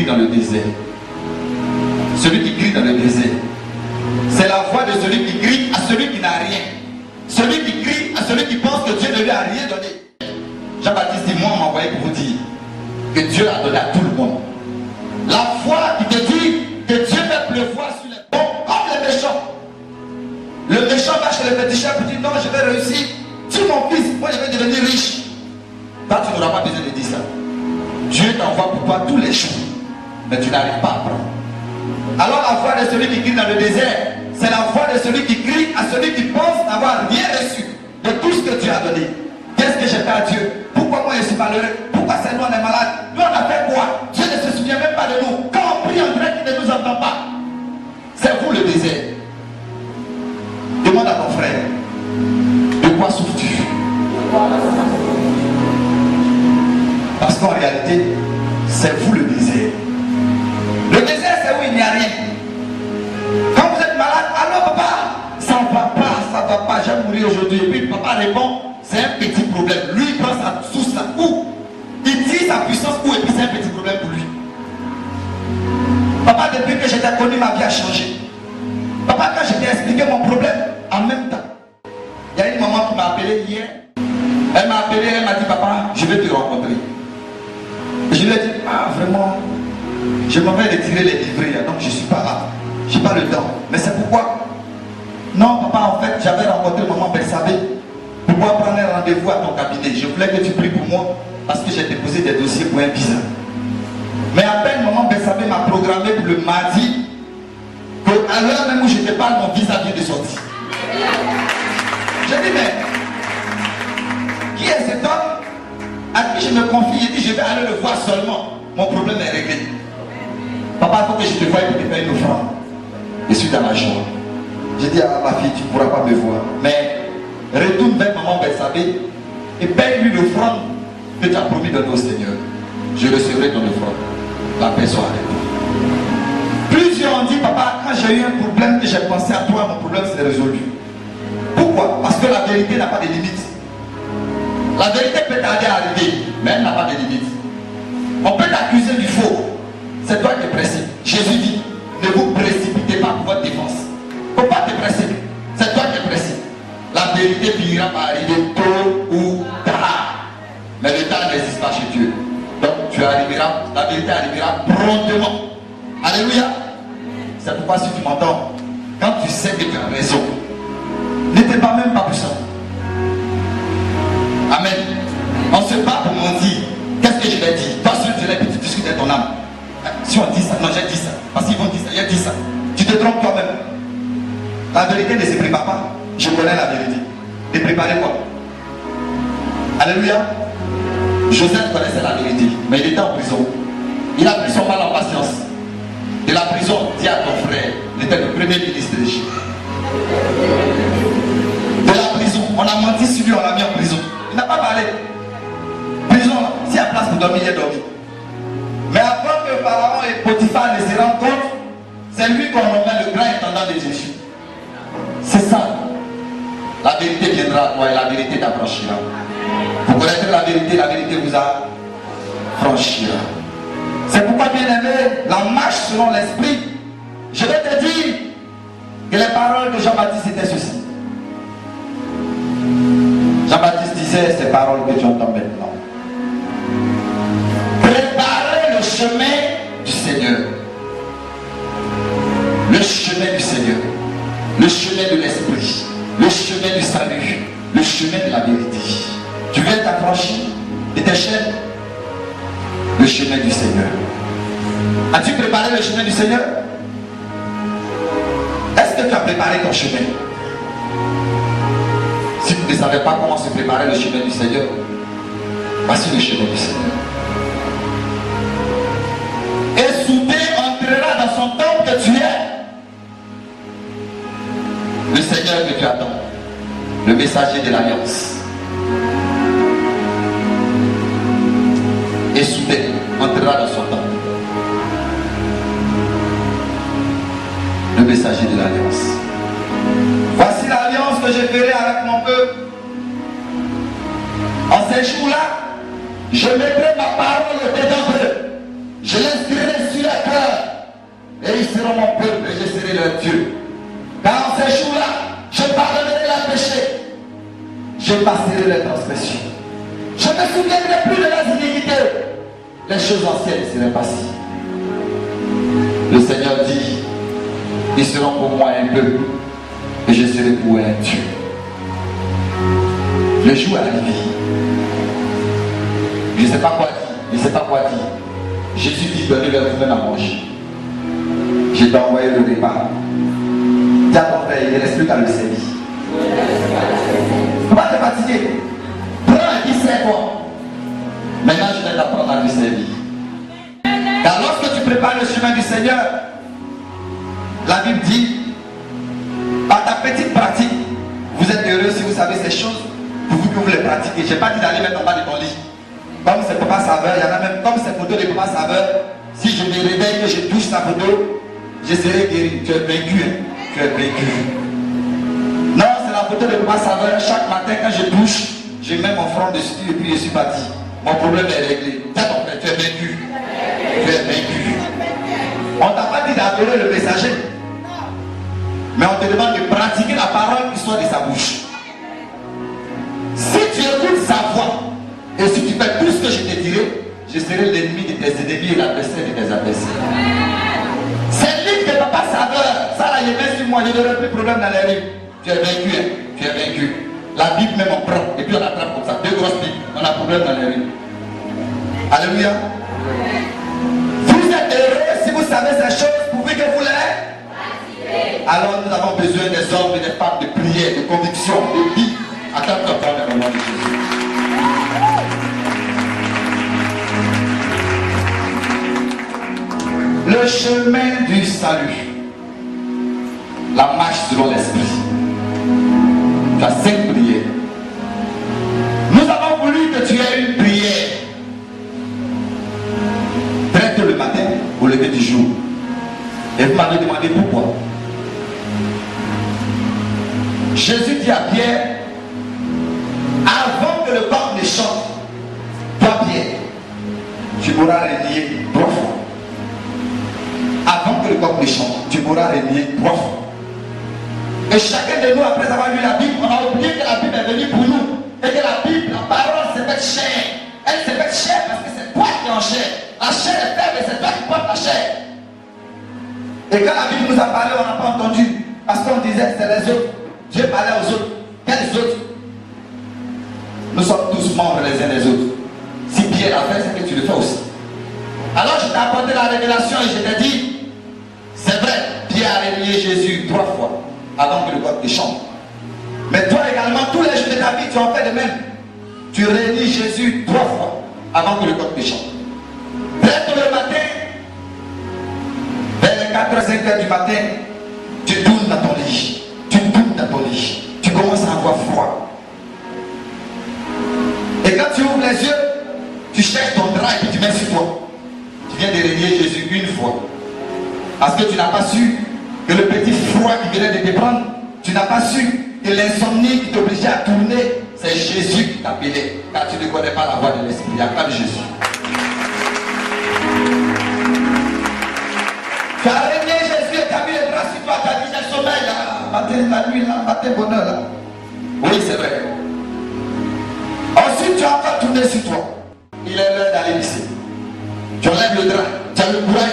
crie dans le désert. Celui qui crie dans le désert. C'est la voix de celui qui crie à celui qui n'a rien. Celui qui crie à celui qui pense que Dieu ne lui a rien donné. Jean-Baptiste dit, moi on m'a envoyé pour vous dire que Dieu a donné à tout le monde. La foi qui te dit que Dieu fait pleuvoir sur les bons comme les méchants. Le méchant va chez le féticheur pour dire non, je vais réussir. Tu mon fils, moi je vais devenir riche. Toi tu n'auras pas besoin de dire ça. Dieu t'envoie pour toi tous les jours. Mais tu n'arrives pas à prendre. Alors la voix de celui qui crie dans le désert, c'est la voix de celui qui crie à celui qui pense n'avoir rien reçu de tout ce que Dieu a donné. Qu'est-ce que j'ai fait à Dieu? Pourquoi moi je suis malheureux? Pourquoi c'est nous on est malade? Nous on a fait quoi? Dieu ne se souvient même pas de nous. Quand on prie, on dirait qu'il ne nous entend pas. C'est vous le désert. Demande à ton frère, de quoi souffres-tu? Parce qu'en réalité, c'est vous le désert. Le désert, c'est où il n'y a rien. Quand vous êtes malade, alors papa, ça ne va pas, j'aime mourir aujourd'hui. Et puis papa répond, c'est un petit problème. Lui, il prend sa source là. Où? Il dit sa puissance où? Et puis c'est un petit problème pour lui. Papa, depuis que j'étais connu, ma vie a changé. Papa, quand je t'ai expliqué mon problème, en même temps, il y a une maman qui m'a appelé hier. Elle m'a appelé, elle m'a dit, papa, je vais te rencontrer. Et je lui ai dit, ah vraiment, je m'en vais retirer les livrets, donc je ne suis pas là. Je n'ai pas le temps. Mais c'est pourquoi? Non, papa, en fait, j'avais rencontré maman Belsabé pour pouvoir prendre un rendez-vous à ton cabinet. Je voulais que tu pries pour moi parce que j'ai déposé des dossiers pour un visa. Mais à peine maman Belsabé m'a programmé pour le mardi, qu'à l'heure même où je te parle, mon visa vient de sortir. J'ai dit, mais qui est cet homme à qui je me confie? Il dit, je vais aller le voir seulement. Mon problème est réglé. Papa, il faut que je te voie pour te faire une offrande. Je suis dans la joie. J'ai dit à ma fille, tu ne pourras pas me voir. Mais retourne vers maman Belsabé et paye-lui l'offrande que tu as promis de donner au Seigneur. Je recevrai ton offrande. La paix soit avec toi. Plusieurs ont dit, papa, quand j'ai eu un problème que j'ai pensé à toi, mon problème s'est résolu. Pourquoi? Parce que la vérité n'a pas de limite. La vérité peut tarder à arriver, mais elle n'a pas de limite. On peut t'accuser du faux. C'est toi qui es pressé. Jésus dit, ne vous précipitez pas pour votre défense. Il ne faut pas te presser. C'est toi qui es pressé. La vérité finira par arriver tôt ou tard. Mais le temps n'existe pas chez Dieu. Donc tu arriveras, la vérité arrivera promptement. Alléluia. C'est pourquoi si tu m'entends, quand tu sais que tu as raison, ne te bats même pas pour ça. Amen. On se bat pour mentir. Qu'est-ce que je vais dire? Toi seul tu l'as dit, tu discutes de ton âme. Si on dit ça, non j'ai dit ça. Parce qu'ils vont dire ça, j'ai dit ça. Tu te trompes toi-même. La vérité ne se prépare pas. Je connais la vérité. Ne préparez quoi? Alléluia. Joseph connaissait la vérité, mais il était en prison. Il a pris son mal en patience. De la prison, dis à ton frère, il était le premier ministre d'Égypte. De la prison, on a menti sur lui, on l'a mis en prison. Il n'a pas parlé. Prison, s'il y a place pour dormir, il est dormi. Mais avant que Pharaon et Potiphar ne se rendent compte, c'est lui qu'on nommait le grand intendant des Égyptes. C'est ça. La vérité viendra à toi et la vérité t'affranchira. Vous connaissez la vérité vous affranchira. C'est pourquoi, bien aimé, la marche selon l'esprit, je vais te dire que les paroles de Jean-Baptiste étaient ceci. Jean-Baptiste disait ces paroles que tu entends maintenant. Préparez le chemin du Seigneur. Le chemin du Seigneur. Le chemin de l'esprit. Le chemin du salut. Le chemin de la vérité. Tu viens t'affranchir de tes chaînes. Le chemin du Seigneur. As-tu préparé le chemin du Seigneur? Est-ce que tu as préparé ton chemin? Si tu ne savais pas comment se préparer le chemin du Seigneur, voici le chemin du Seigneur. Et soudain entrera dans son temple que tu es. Le Seigneur que tu attends. Le messager de l'alliance. Et soudain entrera dans son temple. Le messager de l'alliance. Voici l'alliance que je ferai avec mon peuple. En ces jours-là, je mettrai ma parole dedans d'eux. Je l'inscrirai sur ils seront mon peuple et je serai leur Dieu. Dans ces jours-là, je pardonnerai leurs péchés. Je passerai leurs transgressions. Je ne me souviendrai plus de leurs iniquités. Les choses anciennes seraient passées. Le Seigneur dit, ils seront pour moi un peuple et je serai pour eux un Dieu. Le jour est arrivé. Je ne sais pas quoi dire. Je ne sais pas quoi dire. Jésus dit, donnez-leur vous-même à manger. Je t'ai envoyé le repas. Dis à ton frère, il ne reste plus qu'à le servir. Tu vas te fatiguer. Prends un qui sert-toi. Maintenant, je vais t'apprendre à lui servir. Car lorsque tu prépares le chemin du Seigneur, la Bible dit, par ta petite pratique, vous êtes heureux si vous savez ces choses, pour vous que vous les pratiquez. Je n'ai pas dit d'aller mettre en bas de ton lit. Comme c'est Papa Saveur, il y en a même comme ces photos de Papa Saveur, si je me réveille, que je touche sa photo, je serai guéri. Tu es vaincu, hein? Tu es vaincu. Non, c'est la photo de Papa Saveur. Chaque matin, quand je touche, je mets mon front dessus et puis je suis parti. Mon problème est réglé. Tiens ton frère, tu es vaincu. Tu es vaincu. On ne t'a pas dit d'adorer le messager. Mais on te demande de pratiquer la parole qui sort de sa bouche. Si tu écoutes sa voix, et si tu fais tout ce que je te dirai, je serai l'ennemi de tes ennemis et l'adversaire de tes adversaires. C'est lui que Papa Saveur, ça là, il met sur moi, je n'aurai plus de problème dans les rues. Tu es vaincu, hein? Tu es vaincu. La Bible même on prend, et puis on attrape comme ça, 2 grosses Bibles, on a problème dans les rues. Alléluia. Vous êtes heureux si vous savez ces choses, pourvu que vous les. Alors nous avons besoin des hommes et des femmes de prière, de conviction, de vie. Attends-toi dans le nom de Jésus. Le chemin du salut. La marche selon l'esprit. Tu as 5 prières. Nous avons voulu que tu aies une prière. Très tôt le matin, au lever du jour. Et vous m'avez demandé pourquoi. Jésus dit à Pierre, avant que le coq ne chante, toi Pierre, tu m'auras renié 3 fois. Avant que le coq ne chante, tu m'auras renié 3 fois. Et chacun de nous, après avoir lu la Bible, on a oublié que la Bible est venue pour nous. Et que la Bible, la parole s'est faite chair. Elle s'est faite chair parce que c'est toi qui es en chair. La chair est faible et c'est toi qui portes la chair. Et quand la Bible nous a parlé, on n'a pas entendu. Parce qu'on disait c'est les autres. Dieu parlait aux autres. Quels autres? Nous sommes tous membres les uns des autres. Si Pierre l'a fait, c'est que tu le fais aussi. Alors je t'ai apporté la révélation et je t'ai dit, c'est vrai, Pierre a renié Jésus 3 fois avant que le coq ne chante. Mais toi également, tous les jours de ta vie, tu en fais de même. Tu renies Jésus 3 fois avant que le coq ne chante. Très tôt le matin, vers les 4h-5h du matin, tu tournes dans ton lit. Tu tournes dans ton lit. Tu commences à avoir froid. Et quand tu ouvres les yeux, tu cherches ton drap et tu mets sur toi. Tu viens de renier Jésus 1 fois. Parce que tu n'as pas su que le petit froid qui venait de te prendre, tu n'as pas su que l'insomnie qui t'obligeait à tourner, c'est Jésus qui t'appelait. Car tu ne connais pas la voix de l'Esprit. Acclame Jésus. Tu as renié Jésus et tu as mis les bras sur toi, tu as dit j'ai sommeil là, matin la nuit là, matin bonheur là. Oui, c'est vrai. Ensuite, tu as encore tourné sur toi. Il est l'heure d'aller lycée. Tu enlèves le drap, tu as le courage.